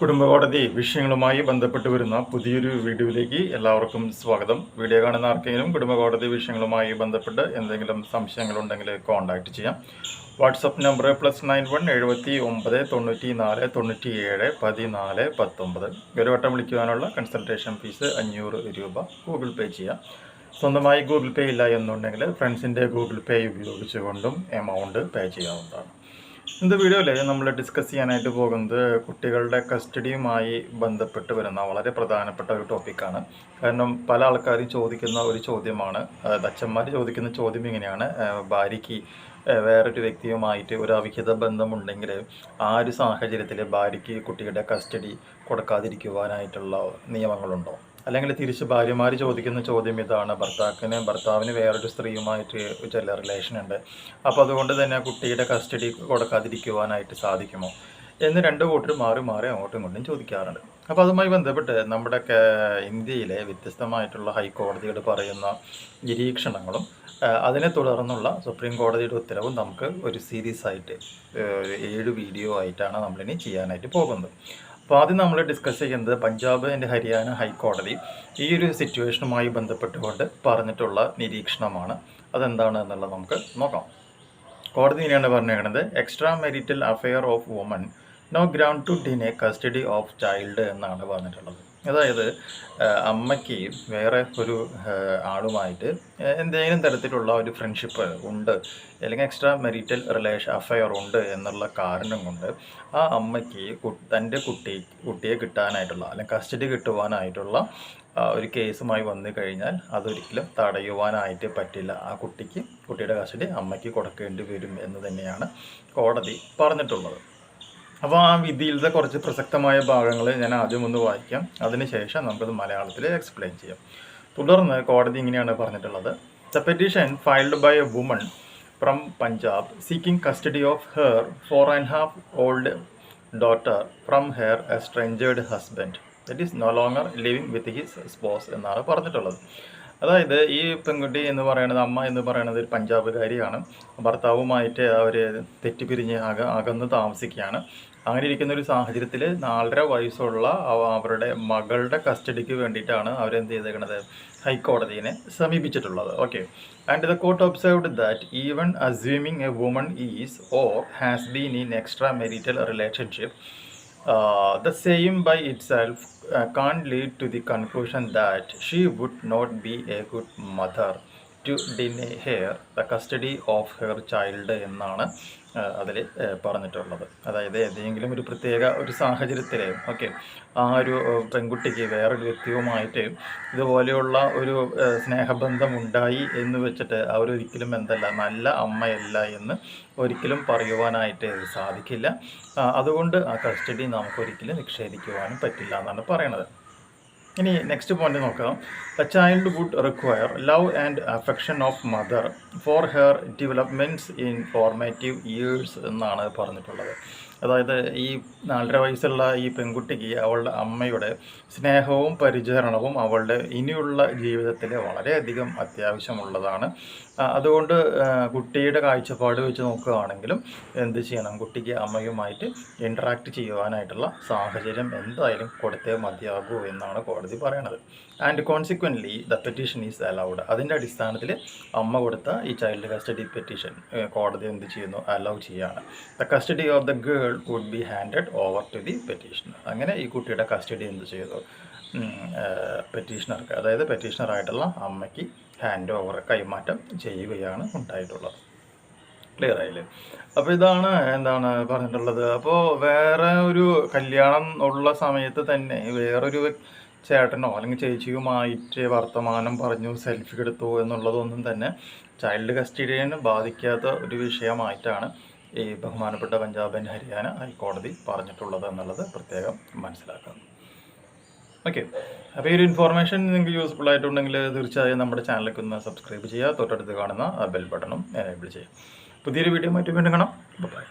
കുടുംബകോടതി വിഷയങ്ങളുമായി ബന്ധപ്പെട്ട് വരുന്ന പുതിയൊരു വീഡിയോയിലേക്ക് എല്ലാവർക്കും സ്വാഗതം. വീഡിയോ കാണുന്ന ആർക്കെങ്കിലും കുടുംബകോടതി വിഷയങ്ങളുമായി ബന്ധപ്പെട്ട് എന്തെങ്കിലും സംശയങ്ങളുണ്ടെങ്കിൽ കോൺടാക്റ്റ് ചെയ്യാം. WhatsApp number +91 79 94 97 14 19. ഒരു വട്ടം വിളിക്കുവാനുള്ള കൺസൾട്ടേഷൻ ഫീസ് 500 രൂപ ഗൂഗിൾ പേ ചെയ്യാം. സ്വന്തമായി ഗൂഗിൾ പേ ഇല്ല എന്നുണ്ടെങ്കിൽ ഫ്രണ്ട്സിൻ്റെ ഗൂഗിൾ പേ ഉപയോഗിച്ചുകൊണ്ടും എമൗണ്ട് പേ ചെയ്യാവുന്നതാണ്. ഇന്നത്തെ വീഡിയോയിൽ നമ്മൾ ഡിസ്കസ് ചെയ്യാനായിട്ട് പോകുന്നത് കുട്ടികളുടെ കസ്റ്റഡിയുമായി ബന്ധപ്പെട്ട് വരുന്ന വളരെ പ്രധാനപ്പെട്ട ഒരു ടോപ്പിക്കാണ്. കാരണം പല ആൾക്കാരും ചോദിക്കുന്ന ഒരു ചോദ്യമാണ്, അച്ഛന്മാർ ചോദിക്കുന്ന ചോദ്യം ഇങ്ങനെയാണ്: ഭാര്യയ്ക്ക് വേറൊരു വ്യക്തിയുമായിട്ട് ഒരു അവിഹിത ബന്ധമുണ്ടെങ്കിൽ ആ ഒരു സാഹചര്യത്തിൽ ഭാര്യയ്ക്ക് കുട്ടിയുടെ കസ്റ്റഡി കൊടുക്കാതിരിക്കുവാനായിട്ടുള്ള നിയമങ്ങളുണ്ടോ? അല്ലെങ്കിൽ തിരിച്ച് ഭാര്യമാർ ചോദിക്കുന്ന ചോദ്യം ഇതാണ്: ഭർത്താവിന് വേറൊരു സ്ത്രീയുമായിട്ട് ചില റിലേഷൻ ഉണ്ട്, അപ്പോൾ അതുകൊണ്ട് തന്നെ കുട്ടിയുടെ കസ്റ്റഡി കൊടുക്കാതിരിക്കുവാനായിട്ട് സാധിക്കുമോ എന്ന് രണ്ട് കൂട്ടർ മാറി മാറി അങ്ങോട്ടും ഇങ്ങോട്ടും ചോദിക്കാറുണ്ട്. അപ്പോൾ അതുമായി ബന്ധപ്പെട്ട് നമ്മുടെ ഇന്ത്യയിലെ വ്യത്യസ്തമായിട്ടുള്ള ഹൈക്കോടതികൾ പറയുന്ന നിരീക്ഷണങ്ങളും അതിനെ തുടർന്നുള്ള സുപ്രീം കോടതിയുടെ ഉത്തരവും നമുക്ക് ഒരു സീരീസ് ആയിട്ട് 7 വീഡിയോ ആയിട്ടാണ് നമ്മളിനി ചെയ്യാനായിട്ട് പോകുന്നത്. അപ്പോൾ ആദ്യം നമ്മൾ ഡിസ്കസ് ചെയ്യുന്നത് പഞ്ചാബ് ആൻഡ് ഹരിയാന ഹൈക്കോടതി ഈ ഒരു സിറ്റുവേഷനുമായി ബന്ധപ്പെട്ടുകൊണ്ട് പറഞ്ഞിട്ടുള്ള നിരീക്ഷണമാണ്. അതെന്താണ് എന്നുള്ളത് നമുക്ക് നോക്കാം. കോടതി ഇങ്ങനെയാണ് പറഞ്ഞിരിക്കുന്നത്: extra marital affair of woman no ground to deny custody of child എന്നാണ് പറഞ്ഞിട്ടുള്ളത്. അതായത് അമ്മയ്ക്ക് വേറെ ഒരു ആളുമായിട്ട് എന്തെങ്കിലും തരത്തിലുള്ള ഒരു ഫ്രണ്ട്ഷിപ്പ് ഉണ്ട്, അല്ലെങ്കിൽ എക്സ്ട്രാ മെരിറ്റൽ അഫെയർ ഉണ്ട് എന്നുള്ള കാരണം കൊണ്ട് ആ അമ്മയ്ക്ക് തൻ്റെ കുട്ടിയെ കിട്ടാനായിട്ടുള്ള അല്ലെങ്കിൽ കസ്റ്റഡി കിട്ടുവാനായിട്ടുള്ള ഒരു കേസുമായി വന്നു കഴിഞ്ഞാൽ അതൊരിക്കലും തടയുവാനായിട്ട് പറ്റില്ല. ആ കുട്ടിയുടെ കസ്റ്റഡി അമ്മയ്ക്ക് കൊടുക്കേണ്ടി വരും എന്ന് തന്നെയാണ് കോടതി പറഞ്ഞിട്ടുള്ളത്. അപ്പോൾ ആ വിധിയിലത്തെ കുറച്ച് പ്രസക്തമായ ഭാഗങ്ങൾ ഞാൻ ആദ്യം ഒന്ന് വായിക്കാം, അതിനുശേഷം നമുക്കത് മലയാളത്തിൽ എക്സ്പ്ലെയിൻ ചെയ്യാം. തുടർന്ന് കോടതി ഇങ്ങനെയാണ് പറഞ്ഞിട്ടുള്ളത്: the petition filed by a woman from Punjab seeking custody of her 4.5-year-old daughter from her estranged husband that is no longer living with his spouse എന്നാണ് പറഞ്ഞിട്ടുള്ളത്. അതായത് ഈ പെൺകുട്ടി എന്ന് പറയുന്നത്, അമ്മ എന്ന് പറയുന്നത് ഒരു പഞ്ചാബുകാരിയാണ്. ഭർത്താവുമായിട്ട് അവർ തെറ്റിപ്പിരിഞ്ഞ് അകന്ന് താമസിക്കുകയാണ്. അങ്ങനെ ഇരിക്കുന്ന ഒരു സാഹചര്യത്തിൽ 4.5 വയസ്സുള്ള അവരുടെ മകളുടെ കസ്റ്റഡിക്ക് വേണ്ടിയിട്ടാണ് അവരെന്ത് ചെയ്തേക്കുന്നത്, ഹൈക്കോടതിയെ സമീപിച്ചിട്ടുള്ളത്. Okay. And the court observed that even assuming a woman is or has been in extra marital relationship, the same by itself can't lead to the conclusion that she would not be a good mother to deny her the custody of her child എന്നാണ് അതിൽ പറഞ്ഞിട്ടുള്ളത്. അതായത് ഏതെങ്കിലും ഒരു പ്രത്യേക ഒരു സാഹചര്യത്തിൽ ആ ഒരു പെൺകുട്ടിക്ക് വേറൊരു വ്യക്തിയുമായിട്ട് ഇതുപോലെയുള്ള ഒരു സ്നേഹബന്ധമുണ്ടായി എന്ന് വെച്ചിട്ട് അവരൊരിക്കലും നല്ല അമ്മയല്ല എന്ന് ഒരിക്കലും പറയുവാനായിട്ട് സാധിക്കില്ല. അതുകൊണ്ട് ആ കസ്റ്റഡി നമുക്കൊരിക്കലും നിഷേധിക്കുവാനും പറ്റില്ല എന്നാണ് പറയണത്. ഇനി നെക്സ്റ്റ് പോയിന്റ് നോക്കാം. A child would require love and affection of mother for her developments in formative years എന്നാണ് പറഞ്ഞിട്ടുള്ളത്. അതായത് ഈ 4.5 വയസ്സുള്ള ഈ പെൺകുട്ടിക്ക് അവളുടെ അമ്മയുടെ സ്നേഹവും പരിചരണവും അവളുടെ ഇനിയുള്ള ജീവിതത്തിൽ വളരെയധികം അത്യാവശ്യമുള്ളതാണ്. അതുകൊണ്ട് കുട്ടിയുടെ കാഴ്ചപ്പാട് വെച്ച് നോക്കുകയാണെങ്കിലും എന്ത് ചെയ്യണം, കുട്ടിക്ക് അമ്മയുമായിട്ട് ഇൻട്രാക്ട് ചെയ്യുവാനായിട്ടുള്ള സാഹചര്യം എന്തായാലും കൊടുത്തേ മതിയാകൂ എന്നാണ് കോടതി പറയണത്. And consequently the petition is allowed. അതിൻ്റെ അടിസ്ഥാനത്തിൽ അമ്മ കൊടുത്ത ഈ ചൈൽഡ് കസ്റ്റഡി പെറ്റീഷൻ കോടതി എന്ത് ചെയ്യുന്നു, അലൗ ചെയ്യാണ്. The custody of the girl would be handed over to the petitioner. അങ്ങനെ ഈ കുട്ടിയുടെ കസ്റ്റഡി എന്ത് ചെയ്തു, പെറ്റീഷണർക്ക്, അതായത് പെറ്റീഷണറായിട്ടുള്ള അമ്മയ്ക്ക് കൈമാറ്റം ചെയ്യുകയാണ് ഉണ്ടായിട്ടുള്ളത്. ക്ലിയർ ആയില്ലേ? അപ്പോൾ ഇതാണ് എന്താണ് പറഞ്ഞിട്ടുള്ളത്. അപ്പോൾ വേറെ ഒരു കല്യാണം ഉള്ള സമയത്ത് തന്നെ വേറൊരു ചേട്ടനോ അല്ലെങ്കിൽ ചേച്ചിയുമായിട്ട് വർത്തമാനം പറഞ്ഞു, സെൽഫി എടുത്തു എന്നുള്ളതൊന്നും തന്നെ ചൈൽഡ് കസ്റ്റഡിയെ ബാധിക്കാത്ത ഒരു വിഷയമായിട്ടാണ് ഈ ബഹുമാനപ്പെട്ട പഞ്ചാബ് ആൻഡ് ഹരിയാന ഹൈക്കോടതി പറഞ്ഞിട്ടുള്ളത് എന്നുള്ളത് പ്രത്യേകം മനസ്സിലാക്കാം. ഓക്കെ. അപ്പോൾ ഈ ഒരു ഇൻഫോർമേഷൻ നിങ്ങൾക്ക് യൂസ്ഫുൾ ആയിട്ടുണ്ടെങ്കിൽ തീർച്ചയായും നമ്മുടെ ചാനലിലേക്ക് ഒന്ന് സബ്സ്ക്രൈബ് ചെയ്യുക, തൊട്ടടുത്ത് കാണുന്ന ബെൽ ബട്ടണും എനേബിൾ ചെയ്യുക. പുതിയൊരു വീഡിയോ മറ്റു വീണ്ടും കാണാം. ബൈ.